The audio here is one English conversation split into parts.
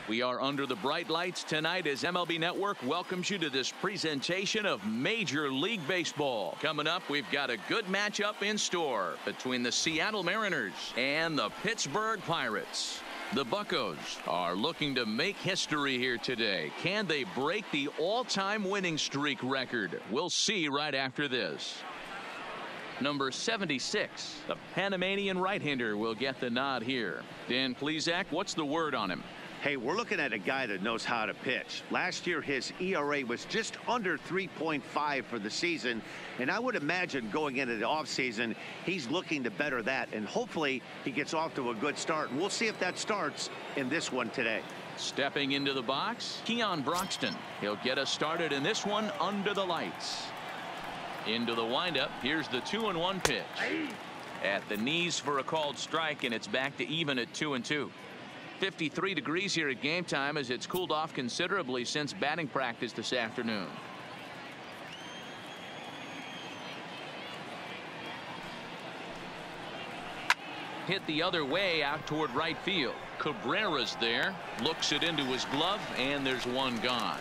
We are under the bright lights tonight as MLB Network welcomes you to this presentation of Major League Baseball. Coming up, we've got a good matchup in store between the Seattle Mariners and the Pittsburgh Pirates. The Buccos are looking to make history here today. Can they break the all-time winning streak record? We'll see right after this. Number 76, the Panamanian right-hander, will get the nod here. Dan Plesac, what's the word on him? Hey, we're looking at a guy that knows how to pitch. Last year, his ERA was just under 3.5 for the season, and I would imagine going into the offseason, he's looking to better that, and hopefully he gets off to a good start. And we'll see if that starts in this one today. Stepping into the box, Keon Broxton. He'll get us started in this one under the lights. Into the windup, here's the 2-1 pitch. At the knees for a called strike, and it's back to even at 2-2. 53 degrees here at game time as it's cooled off considerably since batting practice this afternoon. Hit the other way out toward right field. Cabrera's there, looks it into his glove, and there's one gone.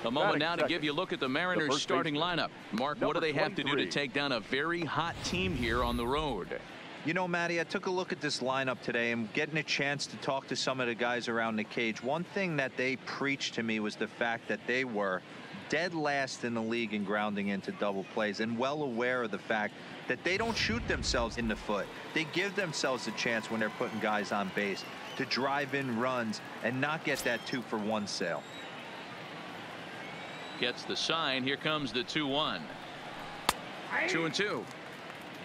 A moment now to give you a look at the Mariners starting lineup. Mark, what do they have to do to take down a very hot team here on the road? You know, Matty, I took a look at this lineup today and getting a chance to talk to some of the guys around the cage. One thing that they preached to me was the fact that they were dead last in the league in grounding into double plays, and well aware of the fact that they don't shoot themselves in the foot. They give themselves a chance when they're putting guys on base to drive in runs and not get that 2-for-1 sale. Gets the sign. Here comes the 2-1. 2-2.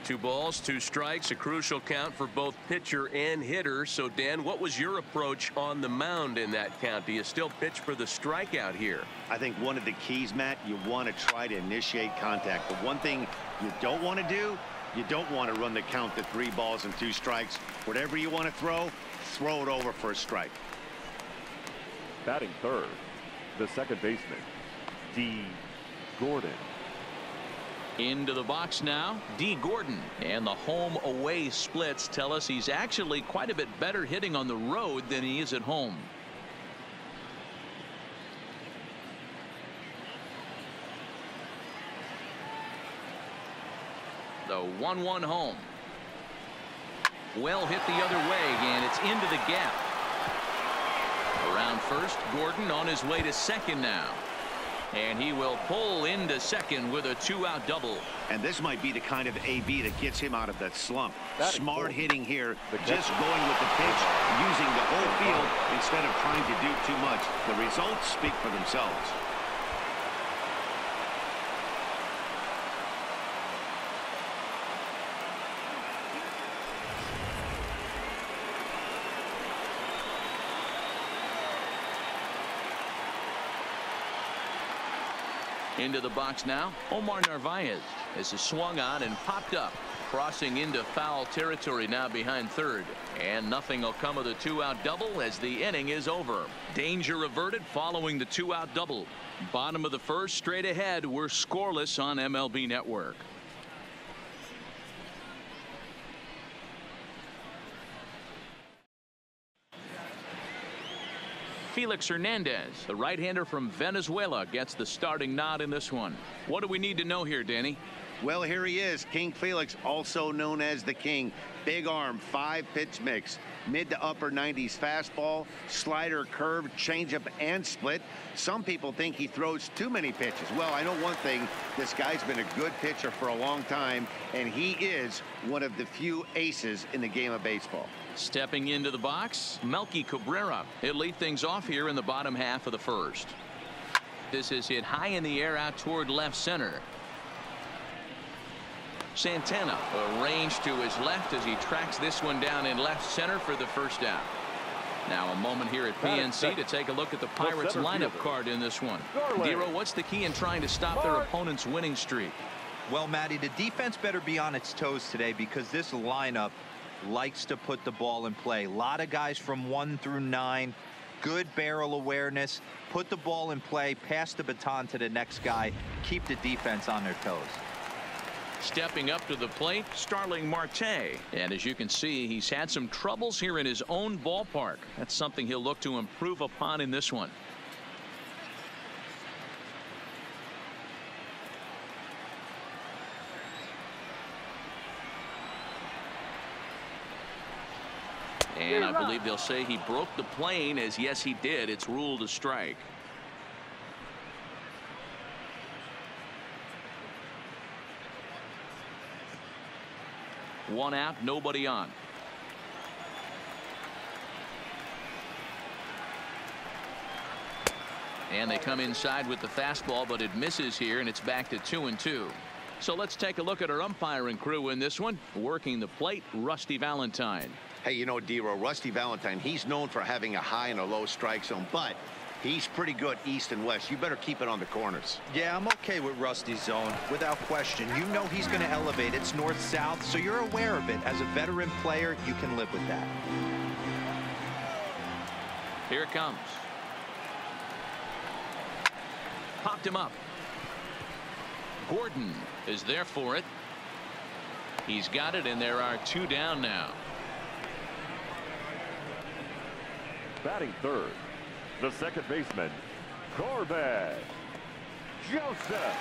2 balls, 2 strikes, a crucial count for both pitcher and hitter. So, Dan, what was your approach on the mound in that count? Do you still pitch for the strikeout here? I think one of the keys, Matt, you want to try to initiate contact. The one thing you don't want to do, you don't want to run the count to 3 balls and 2 strikes. Whatever you want to throw it over for a strike. Batting third, the second baseman, D. Gordon. Into the box now, D. Gordon. And the home away splits tell us he's actually quite a bit better hitting on the road than he is at home. The 1-1 home. Well hit the other way, and it's into the gap. Around first, Gordon on his way to second now. And he will pull into second with a 2-out double. And this might be the kind of AB that gets him out of that slump. Smart hitting here, just going with the pitch, using the whole field instead of trying to do too much. The results speak for themselves. Into the box now, Omar Narvaez. This is swung on and popped up, crossing into foul territory now behind third. And nothing will come of the 2-out double as the inning is over. Danger averted following the 2-out double. Bottom of the first, straight ahead. We're scoreless on MLB Network. Felix Hernandez, the right-hander from Venezuela, gets the starting nod in this one. What do we need to know here, Danny? Well, here he is, King Felix, also known as the King. Big arm, 5-pitch mix, mid to upper 90s fastball, slider, curve, changeup, and split. Some people think he throws too many pitches. Well, I know one thing, this guy's been a good pitcher for a long time, and he is one of the few aces in the game of baseball. Stepping into the box, Melky Cabrera. He'll lead things off here in the bottom half of the first. This is hit high in the air out toward left center. Santana arranged to his left as he tracks this one down in left center for the first out. Now a moment here at PNC to take a look at the Pirates lineup card in this one. Dero, what's the key in trying to stop their opponent's winning streak? Well, Matty, the defense better be on its toes today because this lineup likes to put the ball in play. A lot of guys from 1 through 9. Good barrel awareness. Put the ball in play. Pass the baton to the next guy. Keep the defense on their toes. Stepping up to the plate, Starling Marte. And as you can see, he's had some troubles here in his own ballpark. That's something he'll look to improve upon in this one. And I believe they'll say he broke the plane, as yes he did. It's ruled a strike. One out, nobody on. And they come inside with the fastball, but it misses here, and it's back to 2-2. So let's take a look at our umpiring crew in this one. Working the plate, Rusty Valentine. Hey, you know, D-Row, Rusty Valentine, he's known for having a high and a low strike zone, but he's pretty good east and west. You better keep it on the corners. Yeah, I'm okay with Rusty's zone, without question. You know he's going to elevate. It's north-south, so you're aware of it. As a veteran player, you can live with that. Here it comes. Popped him up. Gordon is there for it. He's got it, and there are 2 down now. Batting third, the second baseman, Corbin Joseph.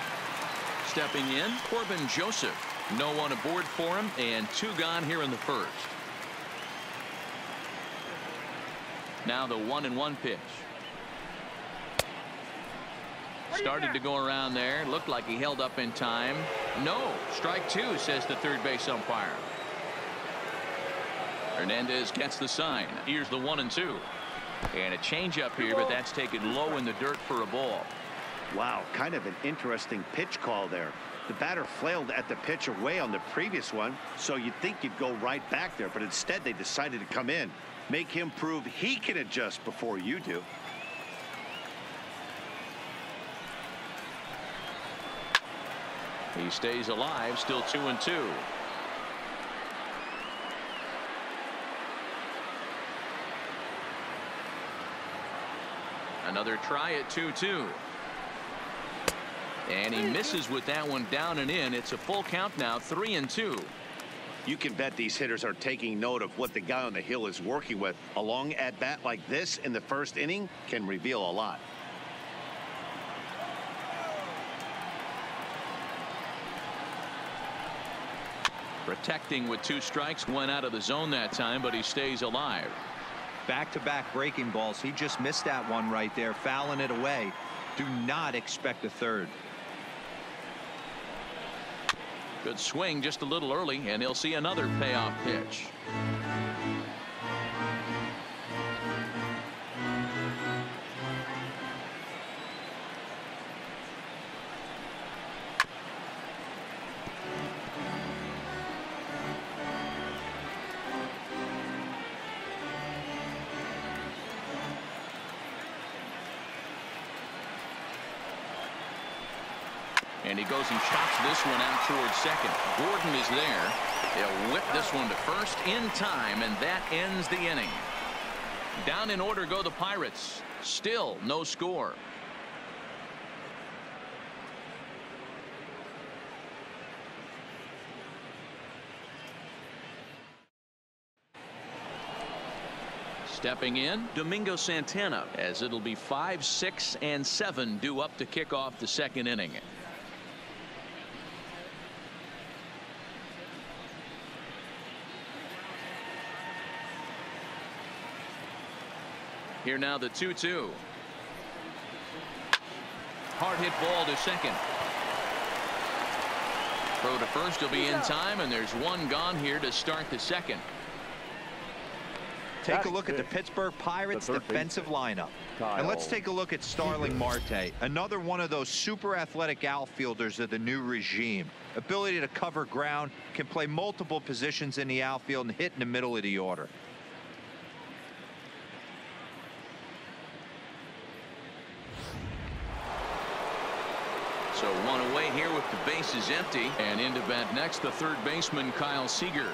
Stepping in, Corbin Joseph. No one aboard for him, and 2 gone here in the first. Now the 1-1 pitch. Started to go around there. Looked like he held up in time. No. Strike 2, says the third base umpire. Hernandez gets the sign. Here's the 1-2. And a changeup here, but that's taken low in the dirt for a ball. Wow, kind of an interesting pitch call there. The batter flailed at the pitch away on the previous one, so you'd think you'd go right back there, but instead they decided to come in. Make him prove he can adjust before you do. He stays alive, still 2-2. Another try at 2-2. And he misses with that one down and in. It's a full count now, 3-2. You can bet these hitters are taking note of what the guy on the hill is working with. A long at bat like this in the first inning can reveal a lot. Protecting with 2 strikes, went out of the zone that time, but he stays alive. Back-to-back breaking balls. He just missed that one right there, fouling it away. Do not expect a third. Good swing just a little early, and he'll see another payoff pitch. And he goes and chops this one out towards second. Gordon is there. He'll whip this one to first in time, and that ends the inning. Down in order go the Pirates. Still no score. Stepping in, Domingo Santana, as it'll be 5, 6, and 7 due up to kick off the second inning. Here now the 2-2. Hard hit ball to second. Throw to first will be in time, and there's 1 gone here to start the second. Take a look at the Pittsburgh Pirates defensive lineup. And let's take a look at Starling Marte, another one of those super athletic outfielders of the new regime. Ability to cover ground, can play multiple positions in the outfield and hit in the middle of the order. So 1 away here with the bases empty, and into bat next the third baseman Kyle Seager.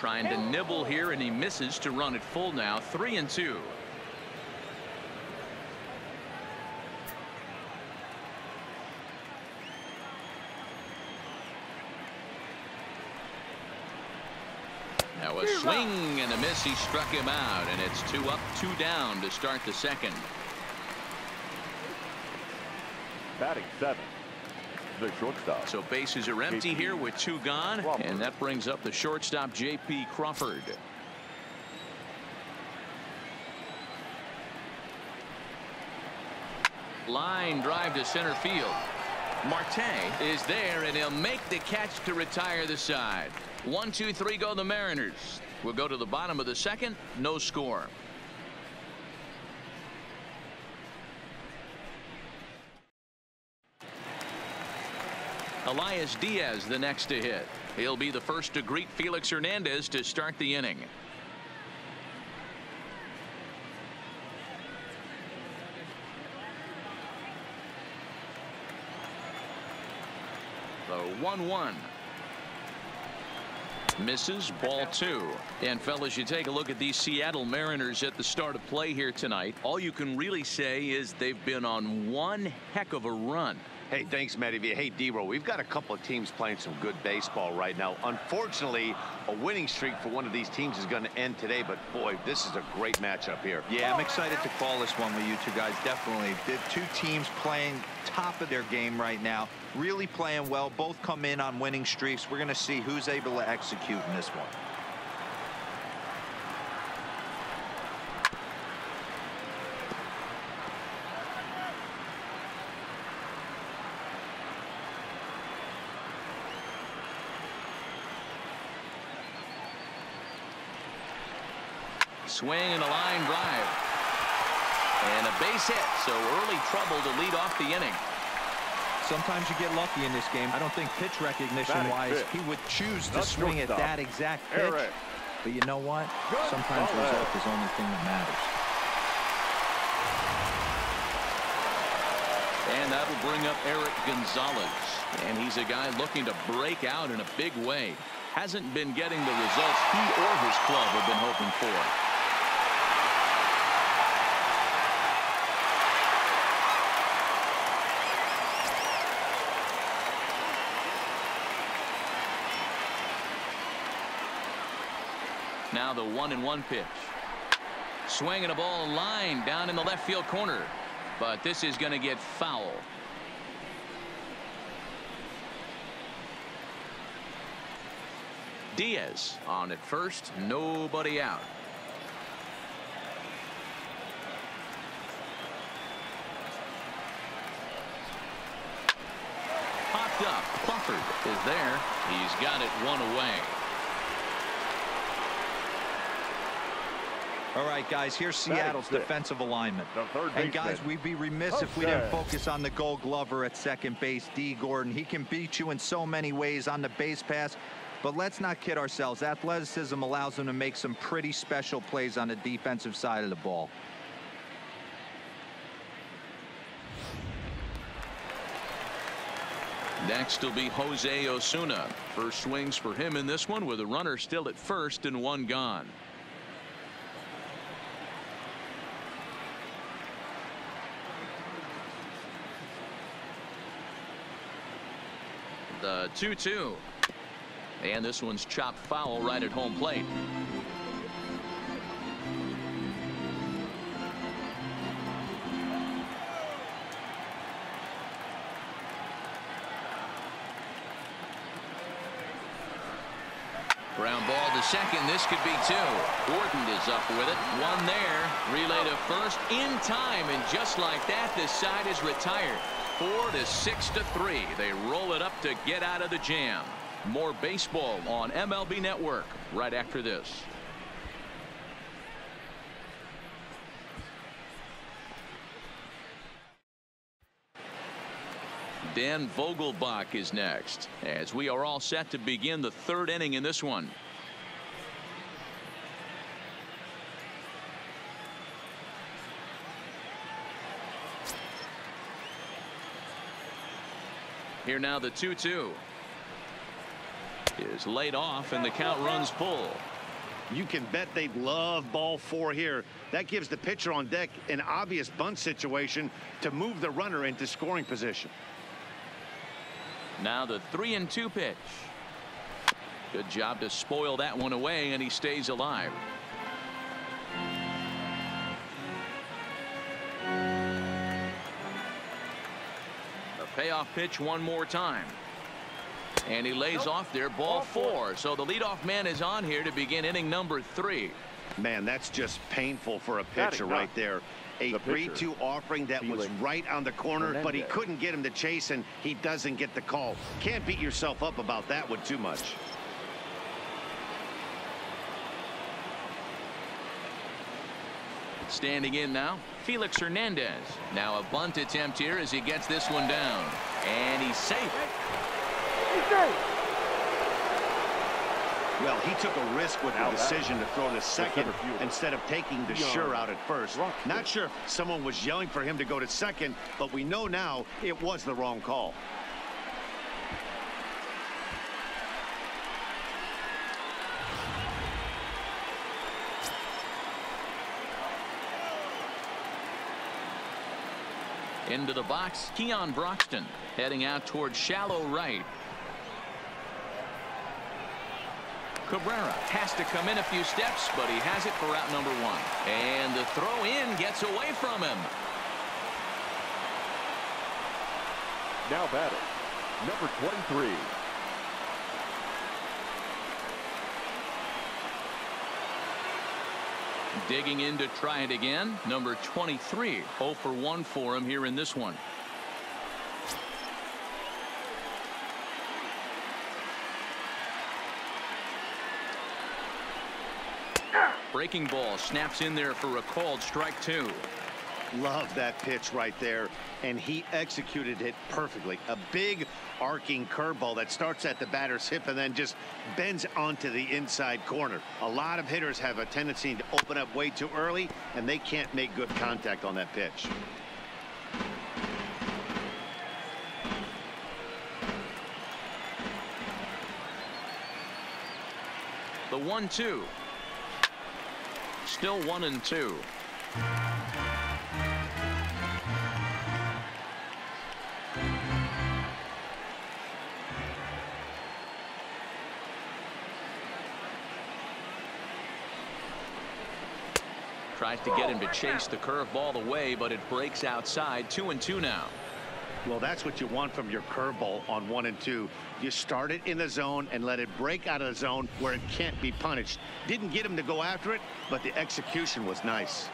Trying to nibble here, and he misses to run it full now, 3-2. Now a swing and a miss. He struck him out, and it's 2 up, 2 down to start the second. Batting 7, the shortstop. So bases are empty here with 2 gone, and that brings up the shortstop, J.P. Crawford. Line drive to center field. Marte is there, and he'll make the catch to retire the side. 1, 2, 3 go the Mariners. We'll go to the bottom of the second. No score. Elias Diaz the next to hit. He'll be the first to greet Felix Hernandez to start the inning. The 1-1. Misses, ball 2. And fellas, you take a look at these Seattle Mariners at the start of play here tonight. All you can really say is they've been on one heck of a run. Hey, thanks, Matty. Hey, D-Roll, we've got a couple of teams playing some good baseball right now. Unfortunately, a winning streak for one of these teams is going to end today, but boy, this is a great matchup here. Yeah, I'm excited to call this one with you two guys. Definitely. The 2 teams playing top of their game right now, really playing well. Both come in on winning streaks. We're going to see who's able to execute in this one. Swing and a line drive. And a base hit, so early trouble to lead off the inning. Sometimes you get lucky in this game. I don't think pitch recognition-wise he would choose to swing at that exact pitch. But you know what? Sometimes the result is the only thing that matters. And that'll bring up Eric Gonzalez. And he's a guy looking to break out in a big way. Hasn't been getting the results he or his club have been hoping for. Now the 1-1 pitch. Swing and a ball line down in the left field corner. But this is going to get foul. Diaz on at first. Nobody out. Popped up. Crawford is there. He's got it 1 away. All right, guys, here's Seattle's defensive alignment. And, guys, we'd be remiss if we didn't focus on the Gold Glover at second base, D. Gordon. He can beat you in so many ways on the base pass. But let's not kid ourselves. Athleticism allows him to make some pretty special plays on the defensive side of the ball. Next will be Jose Osuna. First swings for him in this one with a runner still at first and 1 gone. The 2-2. And this one's chopped foul right at home plate. Ground ball to second. This could be 2. Gordon is up with it. 1 there. Relay to first in time. And just like that, this side is retired. 4 to 6-3. They roll it up to get out of the jam. More baseball on MLB Network right after this. Dan Vogelbach is next as we are all set to begin the 3rd inning in this one. Here now the 2-2 is laid off and the count runs full. You can bet they'd love ball 4 here. That gives the pitcher on deck an obvious bunt situation to move the runner into scoring position. Now the 3-2 pitch. Good job to spoil that one away, and he stays alive. A payoff pitch one more time. And he lays off there, ball 4. So the leadoff man is on here to begin inning number 3. Man, that's just painful for a pitcher right there. A 3-2 offering that was right on the corner, but he couldn't get him to chase, and he doesn't get the call. Can't beat yourself up about that one too much. Standing in now, Felix Hernandez. Now a bunt attempt here as he gets this one down. And he's safe. Well, he took a risk with the decision to throw to second instead of taking the sure out at first. Not sure if someone was yelling for him to go to second, but we know now it was the wrong call. Into the box, Keon Broxton heading out towards shallow right. Cabrera has to come in a few steps, but he has it for out number 1. And the throw in gets away from him. Now batting, number 23. Digging in to try it again, number 23. 0 for 1 for him here in this one. Breaking ball snaps in there for a called strike 2. Love that pitch right there, and he executed it perfectly. A big arcing curveball that starts at the batter's hip and then just bends onto the inside corner. A lot of hitters have a tendency to open up way too early, and they can't make good contact on that pitch. The 1-2. Still 1-2. Tries to get him to chase the curveball away, but it breaks outside. 2-2 now. Well, that's what you want from your curveball on 1 and 2. You start it in the zone and let it break out of the zone where it can't be punished. Didn't get him to go after it, but the execution was nice.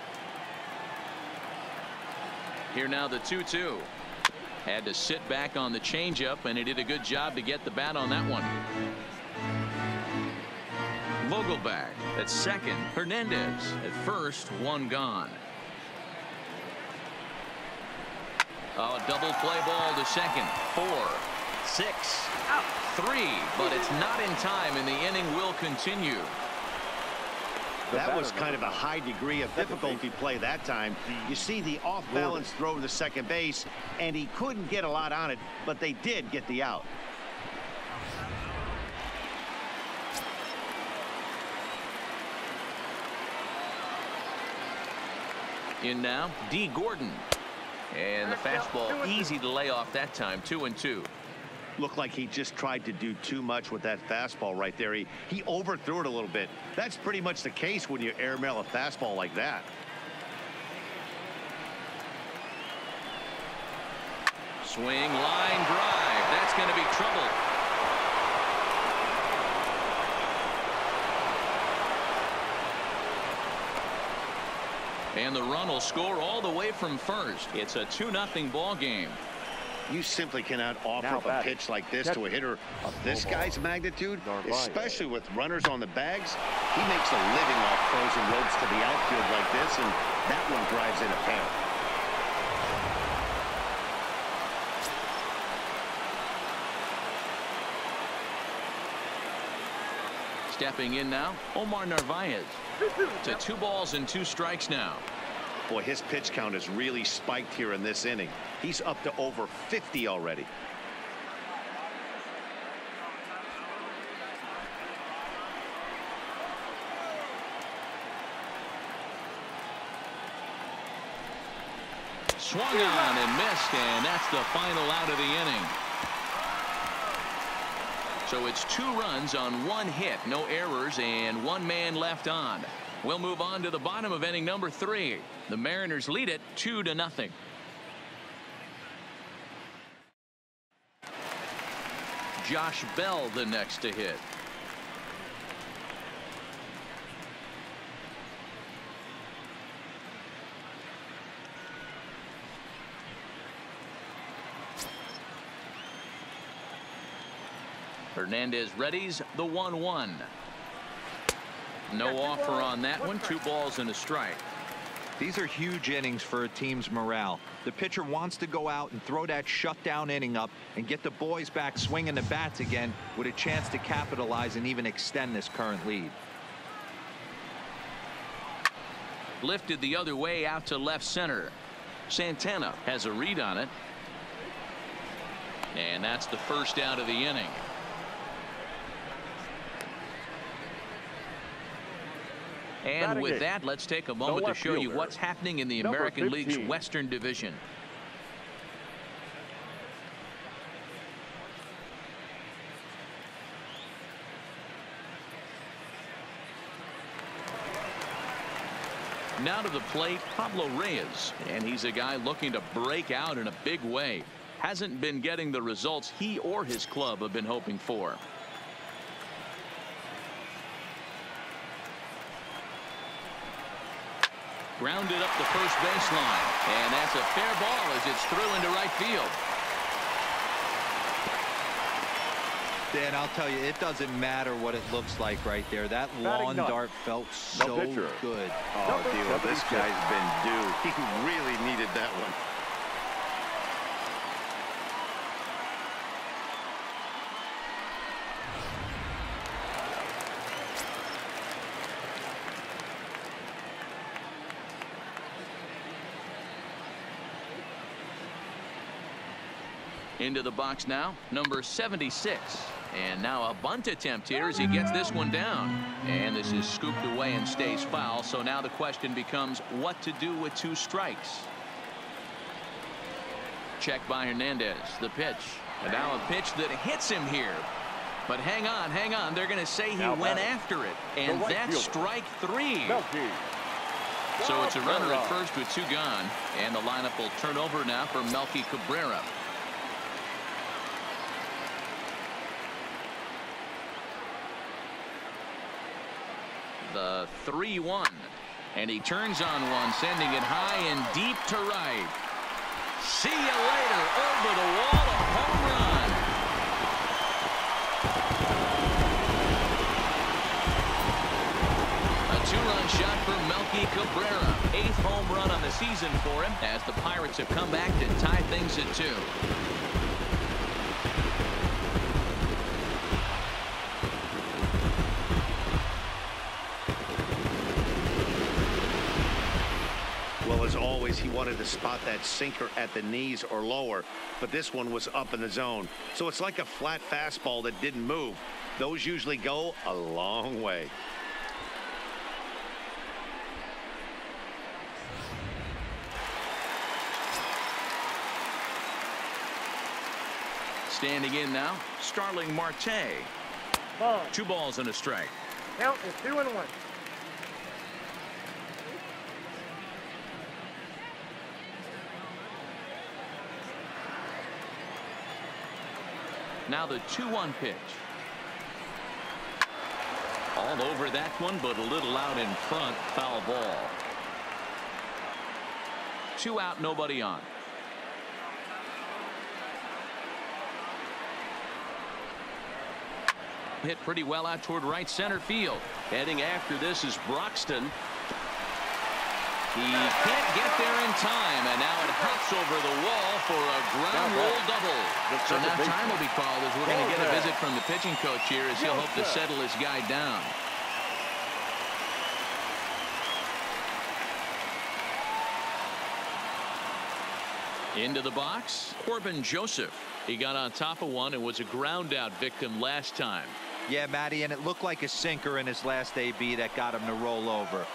Here now the 2-2. Had to sit back on the changeup, and he did a good job to get the bat on that one. Vogelbach at second. Hernandez at first. 1 gone. Oh, double play ball to second. 4, 6, out, 3, but it's not in time, and the inning will continue. That was kind of a high degree of difficulty play that time. You see the off-balance throw to second base, and he couldn't get a lot on it, but they did get the out. In now, D. Gordon. And the fastball easy to lay off that time. 2-2. Looked like he just tried to do too much with that fastball right there. He overthrew it a little bit. That's pretty much the case when you airmail a fastball like that. Swing, line drive. That's going to be trouble. And the run will score all the way from first. It's a 2-0 ball game. You simply cannot offer up a pitch like this to a hitter of this guy's magnitude, especially with runners on the bags. He makes a living off frozen ropes to the outfield like this, and that one drives in a pair. Stepping in now, Omar Narvaez. To 2 balls and 2 strikes now. Boy, his pitch count is really spiked here in this inning. He's up to over 50 already. Swung on and missed, and that's the final out of the inning. So it's 2 runs on 1 hit, no errors, and 1 man left on. We'll move on to the bottom of inning number 3. The Mariners lead it 2-0. Josh Bell the next to hit. Hernandez readies the 1-1. No offer on that one. 2 balls and a strike. These are huge innings for a team's morale. The pitcher wants to go out and throw that shutdown inning up and get the boys back swinging the bats again with a chance to capitalize and even extend this current lead. Lifted the other way out to left center. Santana has a read on it. And that's the first out of the inning. And with that, let's take a moment to show you what's happening in the American League's Western Division. Now to the plate, Pablo Reyes, and he's a guy looking to break out in a big way. Hasn't been getting the results he or his club have been hoping for. Grounded up the first baseline, and that's a fair ball as it's through into right field. Dan, I'll tell you, it doesn't matter what it looks like right there. That lawn dart felt so good. Oh, Dilo, this guy's been due. He really needed that one. Into the box now, number 76. And now a bunt attempt here as he gets this one down. And this is scooped away and stays foul. So now the question becomes what to do with 2 strikes. Check by Hernandez. The pitch. And now a pitch that hits him here. But hang on. They're going to say he went after it. And that's strike 3. So it's a runner at first with 2 gone. And the lineup will turn over now for Melky Cabrera. The 3-1, and he turns on one, sending it high and deep to right. See you later. Over the wall, a home run. A 2-run shot for Melky Cabrera. 8th home run on the season for him as the Pirates have come back to tie things at 2. Well, as always, he wanted to spot that sinker at the knees or lower, but this one was up in the zone. So it's like a flat fastball that didn't move. Those usually go a long way. Standing in now, Starling Marte. 2 balls and a strike. Count is 2-1. Now the 2-1 pitch. All over that one, but a little out in front. Foul ball. 2 out, nobody on. Hit pretty well out toward right center field. Heading after this is Broxton. He can't get there in time, and now it hops over the wall for a ground roll double. So now time will be called as we're going to get a visit from the pitching coach here as he'll hope to settle his guy down. Into the box, Corbin Joseph. He got on top of one and was a ground out victim last time. Yeah, Matty, and it looked like a sinker in his last AB that got him to roll over.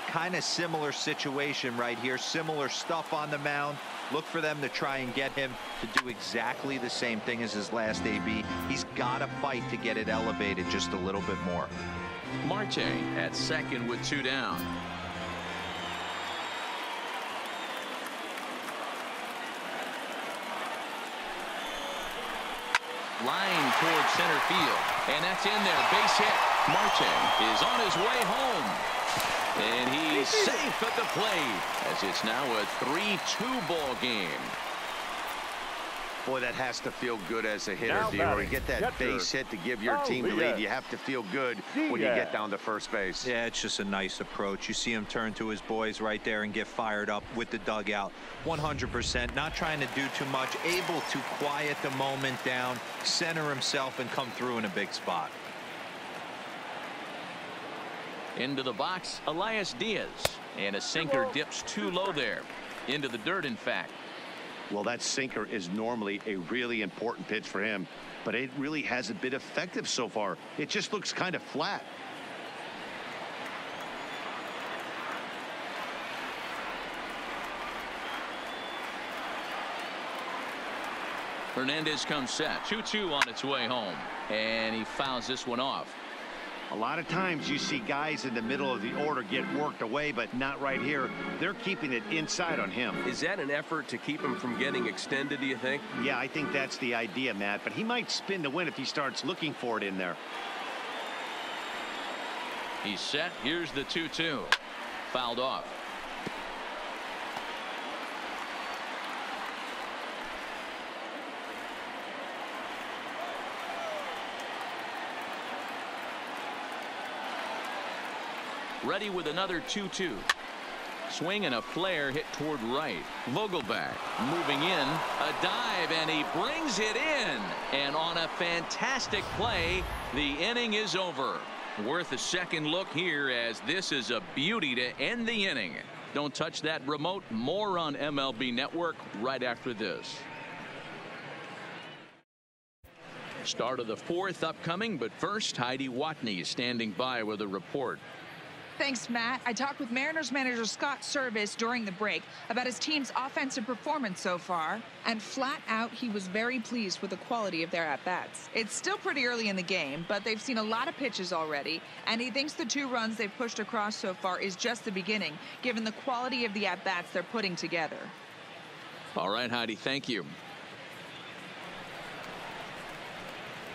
kind of similar situation right here. Similar stuff on the mound. Look for them to try and get him to do exactly the same thing as his last AB. He's got to fight to get it elevated just a little bit more. Marte at second with 2 down. Line towards center field, and that's in there. Base hit. Marte is on his way home, and he's safe at the plate as it's now a 3-2 ball game. Boy, that has to feel good as a hitter, D-Roy. You get that base hit to give your team the lead. You have to feel good when you get down to first base. Yeah, it's just a nice approach. You see him turn to his boys right there and get fired up with the dugout. 100%, not trying to do too much, able to quiet the moment down, center himself, and come through in a big spot. Into the box, Elias Diaz, and a sinker dips too low there. Into the dirt, in fact. Well, that sinker is normally a really important pitch for him, but it really hasn't been effective so far. It just looks kind of flat. Hernandez comes set. 2-2 on its way home, and he fouls this one off. A lot of times you see guys in the middle of the order get worked away, but not right here. They're keeping it inside on him. Is that an effort to keep him from getting extended, do you think? Yeah, I think that's the idea, Matt, but he might spin to win if he starts looking for it in there. He's set. Here's the 2-2. Fouled off. Ready with another 2-2. Swing and a flare hit toward right. Vogelback moving in. A dive, and he brings it in. And on a fantastic play, the inning is over. Worth a second look here, as this is a beauty to end the inning. Don't touch that remote. More on MLB Network right after this. Start of the 4th upcoming, but first, Heidi Watney is standing by with a report. Thanks, Matt. I talked with Mariners manager Scott Service during the break about his team's offensive performance so far, and flat out, he was very pleased with the quality of their at-bats. It's still pretty early in the game, but they've seen a lot of pitches already, and he thinks the 2 runs they've pushed across so far is just the beginning, given the quality of the at-bats they're putting together. All right, Heidi, thank you.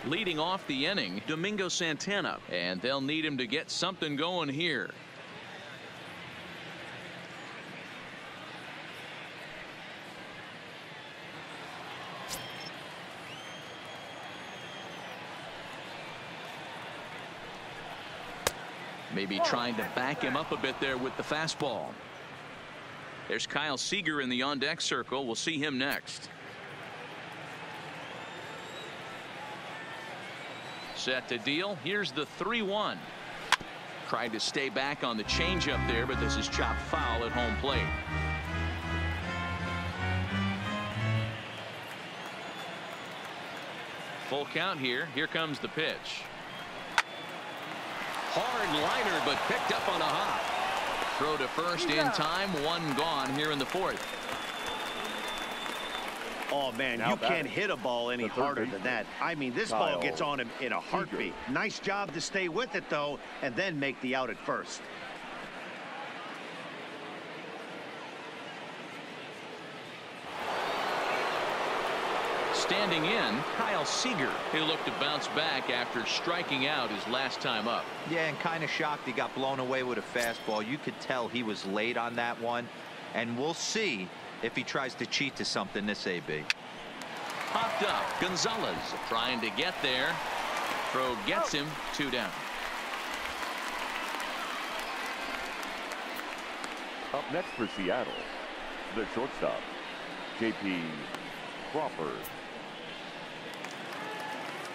Leading off the inning, Domingo Santana, and they'll need him to get something going here. Maybe trying to back him up a bit there with the fastball. There's Kyle Seager in the on-deck circle. We'll see him next. Set to deal. Here's the 3-1. Tried to stay back on the changeup there, but this is chopped foul at home plate. Full count here. Here comes the pitch. Hard liner, but picked up on a hop. Throw to first in time. 1 gone here in the 4th. Oh, man, you can't hit a ball any harder than that. I mean, this ball gets on him in a heartbeat. Nice job to stay with it, though, and then make the out at first. Standing in, Kyle Seager. He'll look to bounce back after striking out his last time up. Yeah, and kind of shocked he got blown away with a fastball. You could tell he was late on that one, and we'll see if he tries to cheat to something this AB. Popped up. Gonzalez trying to get there. Throw gets him. 2 down. Up next for Seattle, the shortstop, J.P. Crawford.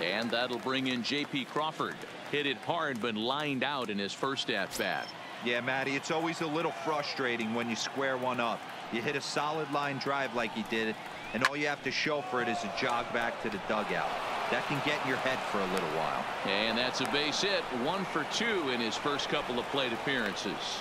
And that'll bring in J.P. Crawford. Hit it hard, but lined out in his first at-bat. Yeah, Matty, it's always a little frustrating when you square one up. You hit a solid line drive like he did, and all you have to show for it is a jog back to the dugout. That can get in your head for a little while. And that's a base hit. 1 for 2 in his first couple of plate appearances.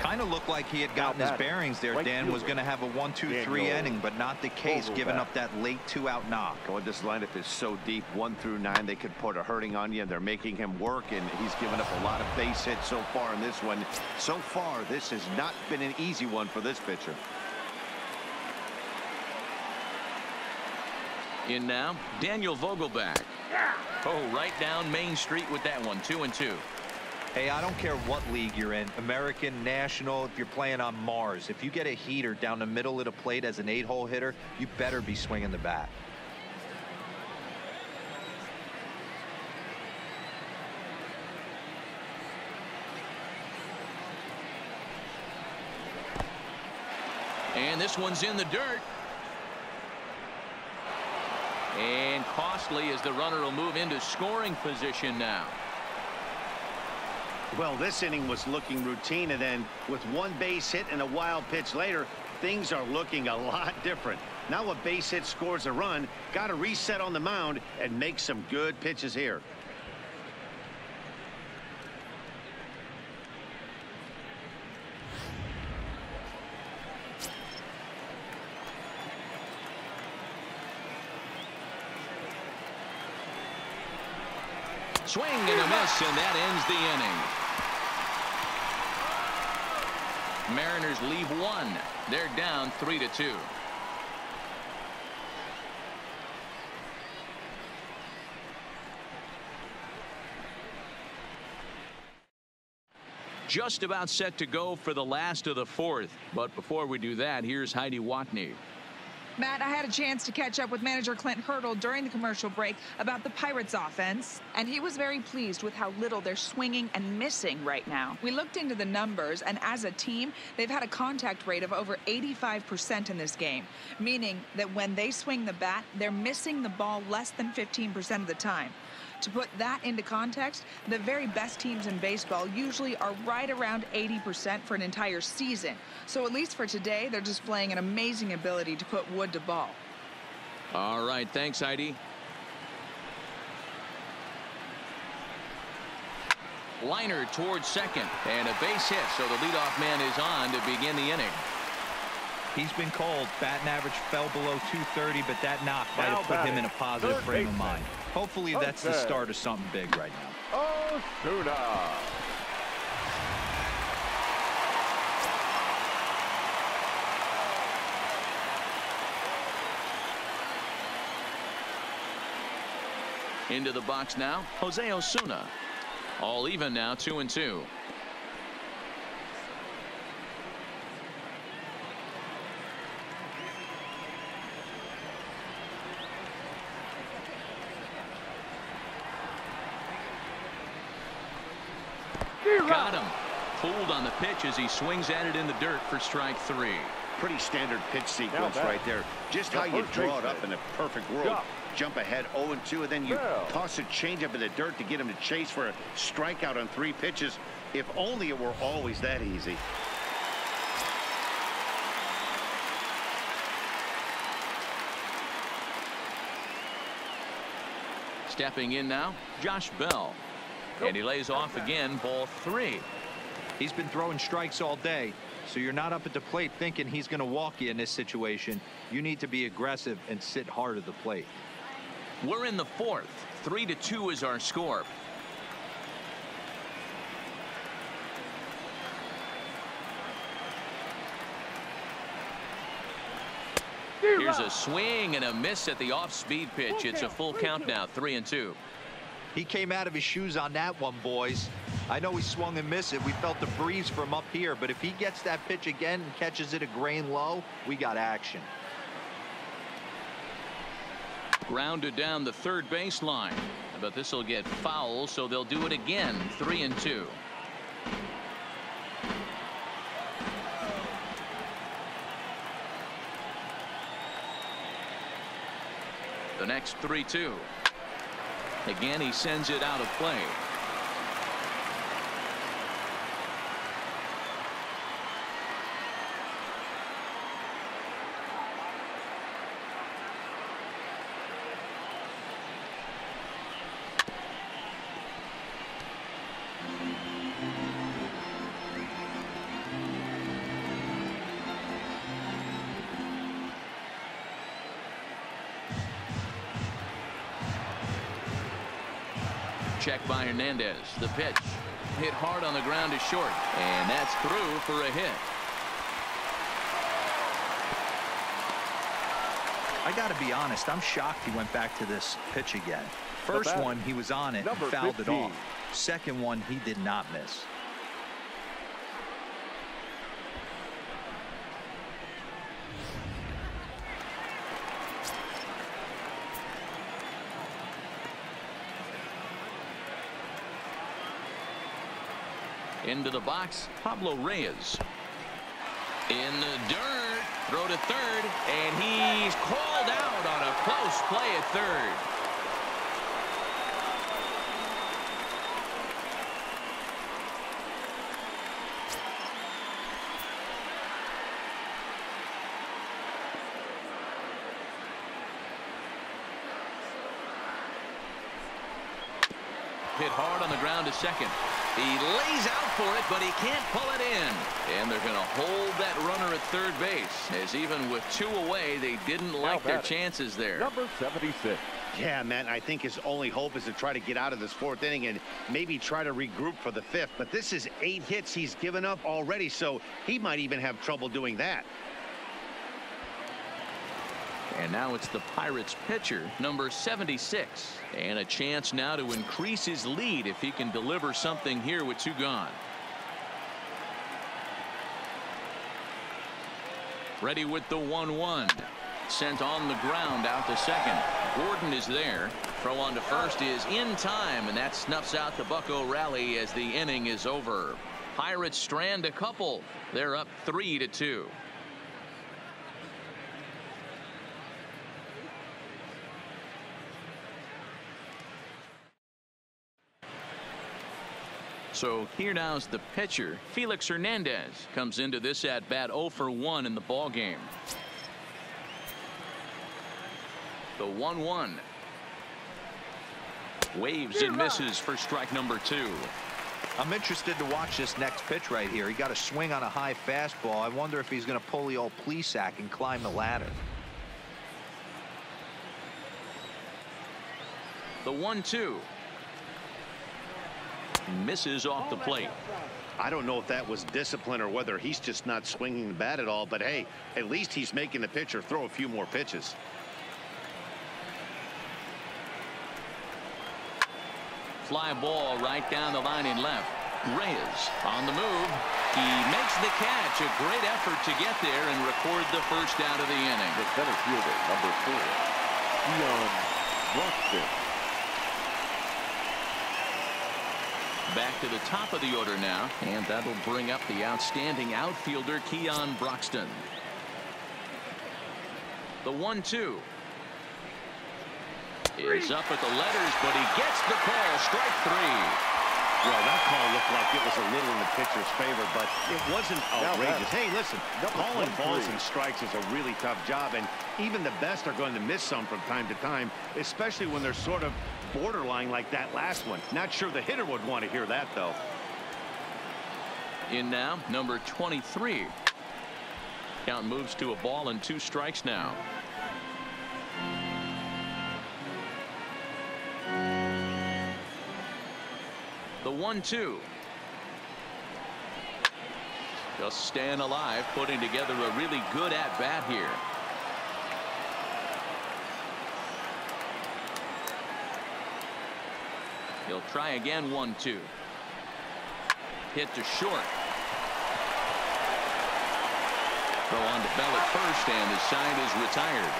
Kind of looked like he had gotten his bearings there. Dan was going to have a 1-2-3 inning, but not the case, giving up that late 2-out knock. Oh, this lineup is so deep, 1 through 9. They could put a hurting on you, and they're making him work, and he's given up a lot of base hits so far in this one. So far, this has not been an easy one for this pitcher. In now, Daniel Vogelback. Oh, right down Main Street with that one, 2-2. Hey, I don't care what league you're in, American, National, if you're playing on Mars. If you get a heater down the middle of the plate as an 8-hole hitter, you better be swinging the bat. And this one's in the dirt. And costly as the runner will move into scoring position now. Well, this inning was looking routine, and then with one base hit and a wild pitch later, things are looking a lot different. Now a base hit scores a run, got to reset on the mound and make some good pitches here. Swing and a miss, and that ends the inning. Mariners leave one. They're down 3-2. Just about set to go for the last of the fourth. But before we do that, here's Heidi Watney. Matt, I had a chance to catch up with manager Clint Hurdle during the commercial break about the Pirates offense, and he was very pleased with how little they're swinging and missing right now. We looked into the numbers, and as a team, they've had a contact rate of over 85% in this game, meaning that when they swing the bat, they're missing the ball less than 15% of the time. To put that into context, the very best teams in baseball usually are right around 80% for an entire season. So at least for today, they're displaying an amazing ability to put wood to ball. All right, thanks, Heidi. Liner towards second, and a base hit, so the leadoff man is on to begin the inning. He's been cold. Batting average fell below 230, but that knock might have put him in a positive frame of mind. Hopefully that's the start of something big right now. Osuna. Into the box now, Jose Osuna. All even now, 2-2. Got him. Fooled on the pitch as he swings at it in the dirt for strike 3. Pretty standard pitch sequence right there. Just how you draw it up in a perfect world. Jump ahead 0-2, and then you toss a changeup in the dirt to get him to chase for a strikeout on 3 pitches. If only it were always that easy. Stepping in now, Josh Bell. And he lays off again, ball 3. He's been throwing strikes all day, so you're not up at the plate thinking he's going to walk you in this situation. You need to be aggressive and sit hard at the plate. We're in the fourth. 3-2 is our score. Here's a swing and a miss at the off-speed pitch. It's a full count now, 3-2. He came out of his shoes on that one, boys. I know he swung and missed it. We felt the breeze from up here, but if he gets that pitch again and catches it a grain low, we got action. Grounded down the third baseline, but this will get foul, so they'll do it again. 3-2. The next 3-2. Again, he sends it out of play. check by Hernandez. The pitch hit hard on the ground is short, and that's through for a hit. I got to be honest, I'm shocked he went back to this pitch again. First one, he was on it and fouled it off. Second one, he did not miss. Into the box, Pablo Reyes. In the dirt, throw to third, and he's called out on a close play at third. Hit hard on the ground to second. He lays out for it, but he can't pull it in. And they're going to hold that runner at third base, as even with 2 away, they didn't like their chances there. Number 76. Yeah, man, I think his only hope is to try to get out of this 4th inning and maybe try to regroup for the 5th. But this is 8 hits he's given up already, so he might even have trouble doing that. And now it's the Pirates pitcher, number 76. And a chance now to increase his lead if he can deliver something here with 2 gone. Ready with the 1-1. Sent on the ground out to second. Gordon is there. Throw on to first is in time, and that snuffs out the Bucco rally as the inning is over. Pirates strand a couple. They're up 3-2. So here now's the pitcher, Felix Hernandez, comes into this at bat 0 for 1 in the ball game. The 1-1. Waves and misses for strike number 2. I'm interested to watch this next pitch right here. He got a swing on a high fastball. I wonder if he's going to pull the old Plesac and climb the ladder. The 1-2. Misses off the plate. I don't know if that was discipline or whether he's just not swinging the bat at all, but hey, at least he's making the pitcher throw a few more pitches. Fly ball right down the line in left. Reyes on the move. He makes the catch. A great effort to get there and record the first out of the inning. The center fielder, number 4, Keon Broxton. Back to the top of the order now, and that'll bring up the outstanding outfielder Keon Broxton. The 1-2 is up at the letters, but he gets the call. Strike 3. Well, that call looked like it was a little in the pitcher's favor, but it wasn't outrageous. Hey, listen, calling balls and strikes is a really tough job, and even the best are going to miss some from time to time, especially when they're sort of borderline like that last one. Not sure the hitter would want to hear that, though. In now, number 23. Count moves to a ball and 2 strikes now. The 1-2. Just staying alive, putting together a really good at-bat here. He'll try again. 1-2. Hit to short. Throw on to Bell at first, and his side is retired.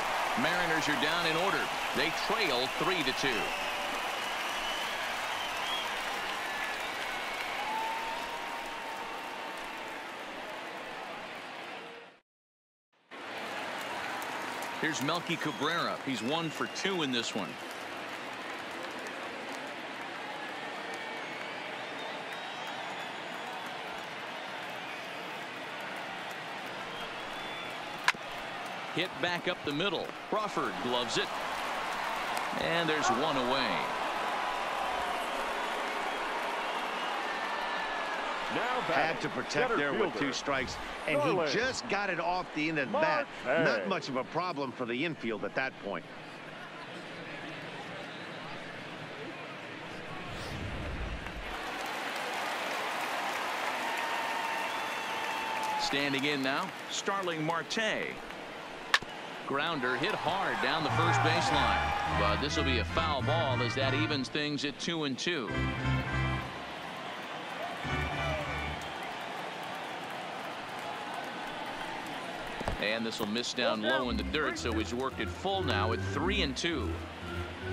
Mariners are down in order. They trail 3-2. Here's Melky Cabrera. He's 1 for 2 in this one. Hit back up the middle. Crawford gloves it. And there's 1 away. Had to protect there with 2 strikes, and he just got it off the end of the bat. Not much of a problem for the infield at that point. Standing in now, Starling Marte. Grounder hit hard down the first baseline, but this will be a foul ball as that evens things at 2-2. And this will miss down low in the dirt, so he's worked it full now at 3-2.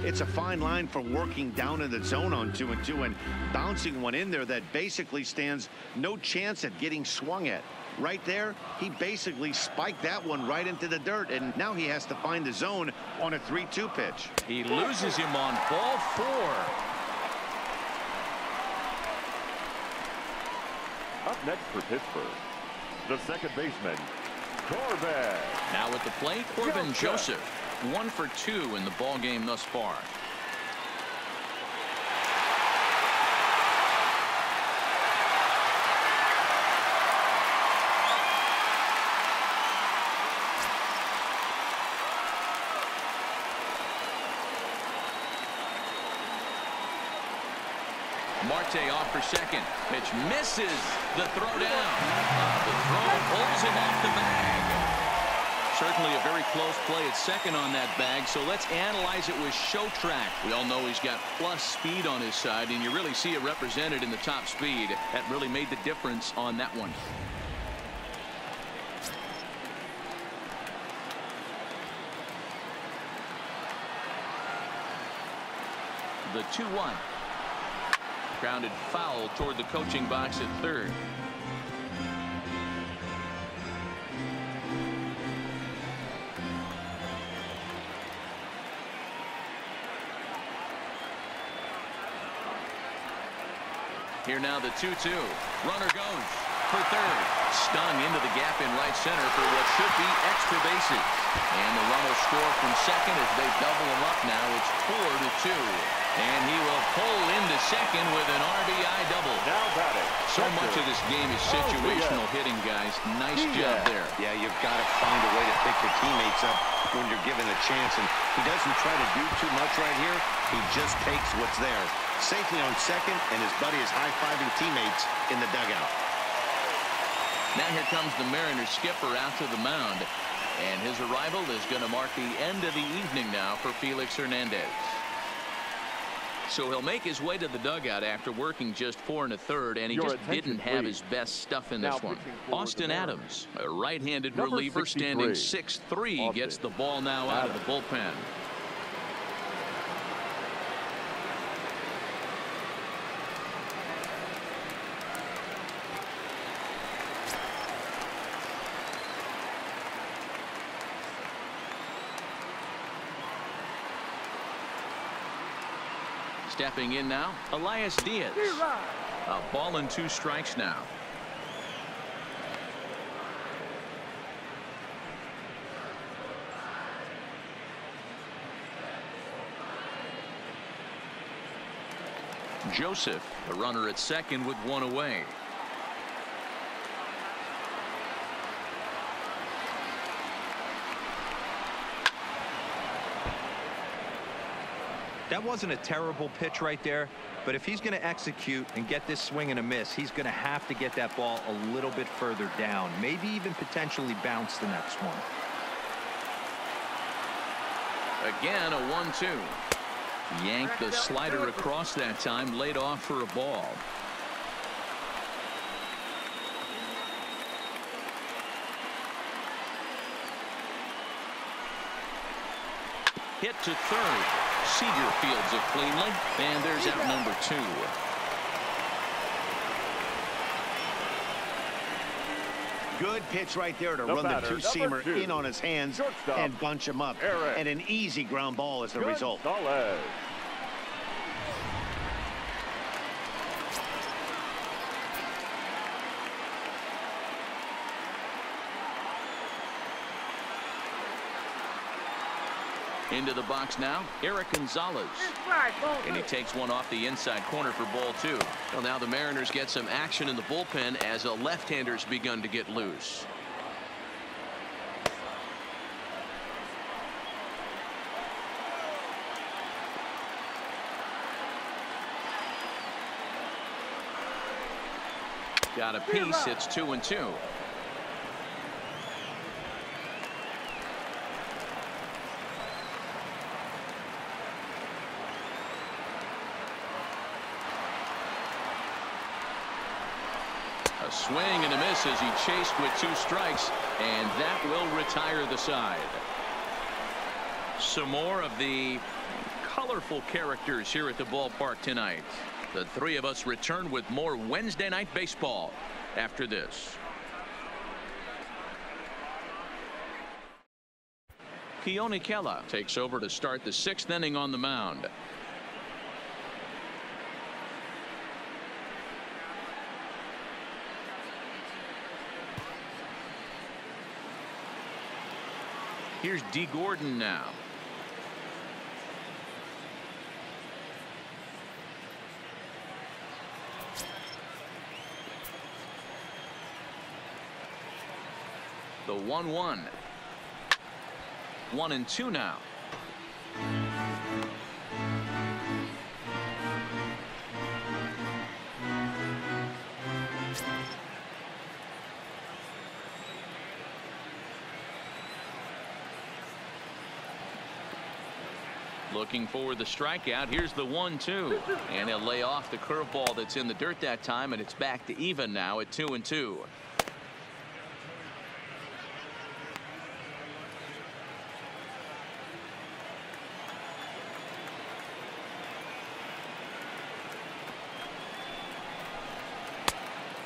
It's a fine line for working down in the zone on 2-2 and bouncing one in there that basically stands no chance at getting swung at. Right there, he basically spiked that one right into the dirt, and now he has to find the zone on a 3-2 pitch. He loses him on ball 4. Up next for Pittsburgh, the second baseman, Corbin. Now at the plate, Corbin Joseph. 1 for 2 in the ball game thus far. Marte off for second. Pitch misses. The throw down. The throw pulls him off the bag. Certainly a very close play at second on that bag, so let's analyze it with show track. We all know he's got plus speed on his side, and you really see it represented in the top speed. That really made the difference on that one. The 2-1. Grounded foul toward the coaching box at third. Here now the 2-2. Runner goes for third. Stung into the gap in right center for what should be extra bases. And the run will score from second as they double him up now. It's 4-2. And he will pull into second with an RBI double. Now batting. So much of this game is situational hitting, guys. Nice job there. Yeah, you've got to find a way to pick your teammates up when you're given a chance. And he doesn't try to do too much right here. He just takes what's there. Safely on second, and his buddy is high-fiving teammates in the dugout. Now here comes the Mariners skipper out to the mound. And his arrival is going to mark the end of the evening now for Felix Hernandez. So he'll make his way to the dugout after working just 4 1/3, and he just didn't have his best stuff in this one. Austin Adams, a right-handed reliever standing 6'3", gets the ball now out of the bullpen. Stepping in now, Elias Diaz. A ball and 2 strikes now. Joseph, the runner at second with 1 away. That wasn't a terrible pitch right there, but if he's going to execute and get this swing and a miss, he's going to have to get that ball a little bit further down, maybe even potentially bounce the next one. Again, a 1-2. Yanked the slider across that time, laid off for a ball. Hit to third. Seager fields it cleanly, and there's out number 2. Good pitch right there to run the 2-seamer in on his hands and bunch him up. And an easy ground ball is the result. Into the box now, Eric Gonzalez. And he takes one off the inside corner for ball 2. Well, now the Mariners get some action in the bullpen as a left-hander's begun to get loose. Got a piece. It's 2-2. swing and a miss as he chased with 2 strikes, and that will retire the side. Some more of the colorful characters here at the ballpark tonight. The 3 of us return with more Wednesday Night Baseball after this. Keone Kela takes over to start the 6th inning on the mound. Here's D. Gordon now. The 1-1. 1-2 now. Looking for the strikeout. Here's the 1-2, and he'll lay off the curveball that's in the dirt that time, and it's back to even now at 2-2.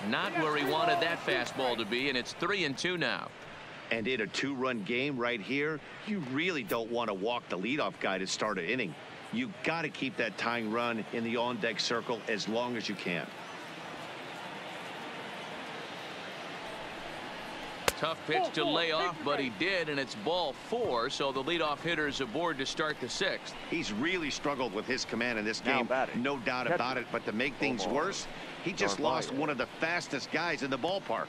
Not where he wanted that fastball to be, and it's 3-2 now. And in a 2-run game right here, you really don't want to walk the leadoff guy to start an inning. You got to keep that tying run in the on-deck circle as long as you can. Tough pitch to lay off, but he did, and it's ball 4, so the leadoff hitter is aboard to start the 6th. He's really struggled with his command in this game, no doubt about it. But to make things worse, he just lost one of the fastest guys in the ballpark.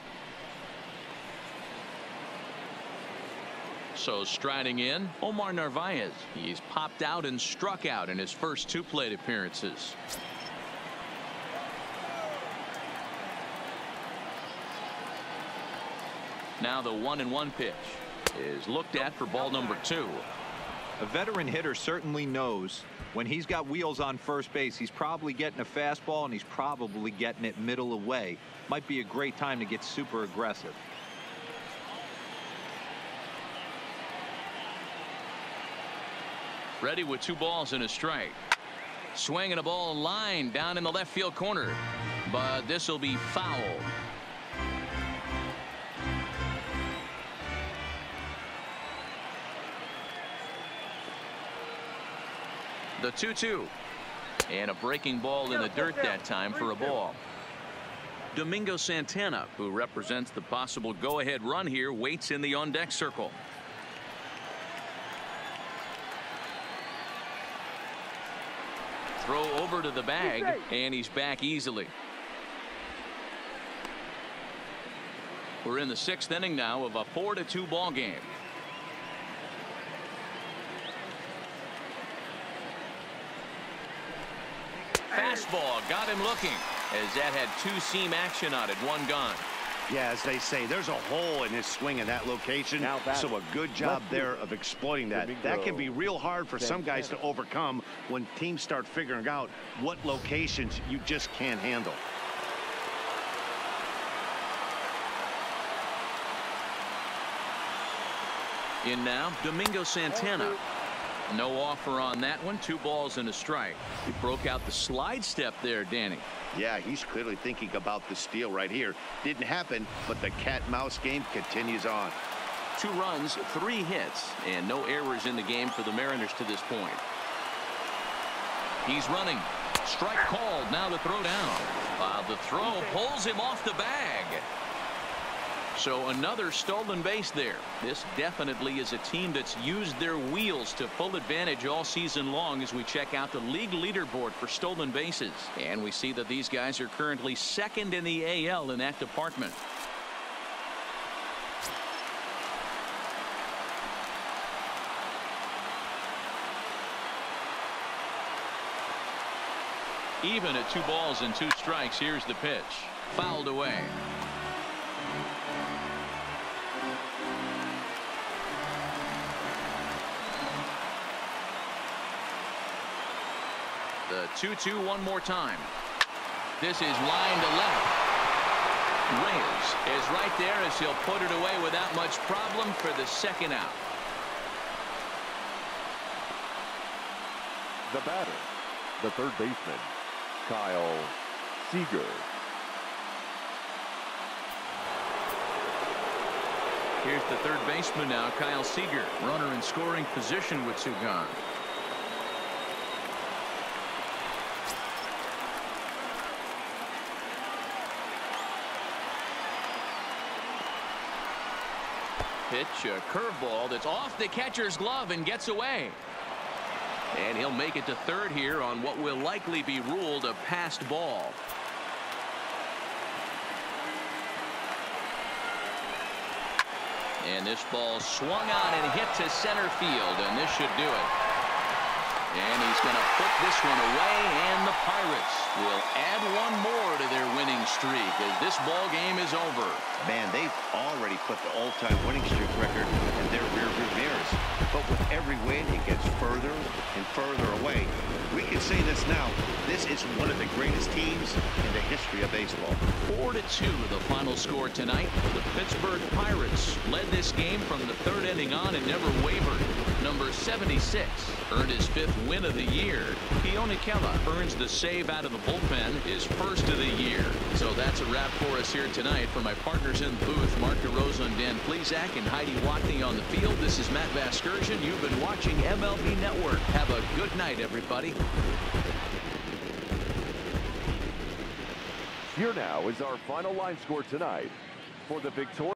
So striding in, Omar Narvaez. He's popped out and struck out in his first 2 plate appearances. Now the 1-1 pitch is looked at for ball number 2. A veteran hitter certainly knows when he's got wheels on first base, he's probably getting a fastball, and he's probably getting it middle away. Might be a great time to get super aggressive. Ready with 2 balls and a strike. Swinging a ball line down in the left field corner, but this will be foul. The 2-2, and a breaking ball in the dirt that time for a ball. Domingo Santana, who represents the possible go-ahead run here, waits in the on-deck circle. Throw over to the bag, and he's back easily. We're in the 6th inning now of a 4-2 ball game. Fastball got him looking, as that had 2-seam action on it, 1 gone. Yeah, as they say, there's a hole in his swing in that location, so a good job there of exploiting that. That can be real hard for some guys to overcome when teams start figuring out what locations you just can't handle. In now, Domingo Santana. No offer on that one. 2 balls and a strike. He broke out the slide step there, Danny. Yeah, he's clearly thinking about the steal right here. Didn't happen, but the cat-mouse game continues on. 2 runs, 3 hits, and no errors in the game for the Mariners to this point. He's running. Strike called. Now the throw down. The throw pulls him off the bag. So another stolen base there. This definitely is a team that's used their wheels to full advantage all season long as we check out the league leaderboard for stolen bases. And we see that these guys are currently 2nd in the AL in that department. Even at 2 balls and 2 strikes, here's the pitch. Fouled away. The 2-2 one more time. This is line to left. Reyes is right there as he'll put it away without much problem for the second out. The batter, the third baseman, Kyle Seager. Here's the third baseman now, Kyle Seager. Runner in scoring position with two gone. Pitch, a curveball that's off the catcher's glove and gets away. And he'll make it to third here on what will likely be ruled a passed ball. And this ball swung on and hit to center field, and this should do it. And he's going to put this one away, and the Pirates will add one more to their winning streak as this ball game is over. Man, they've already put the all-time winning streak record in their rearview mirrors. But with every win, it gets further and further away. We can say this now. This is one of the greatest teams in the history of baseball. 4-2 the final score tonight. The Pittsburgh Pirates led this game from the third inning on and never wavered. Number 76 earned his 5th win of the year. Keone Kela earns the save out of the bullpen, his first of the year. So that's a wrap for us here tonight. For my partners in the booth, Mark DeRosa and Dan Plesac and Heidi Watney on the field, this is Matt Vasgersian. You've been watching MLB Network. Have a good night, everybody. Here now is our final line score tonight for the victorious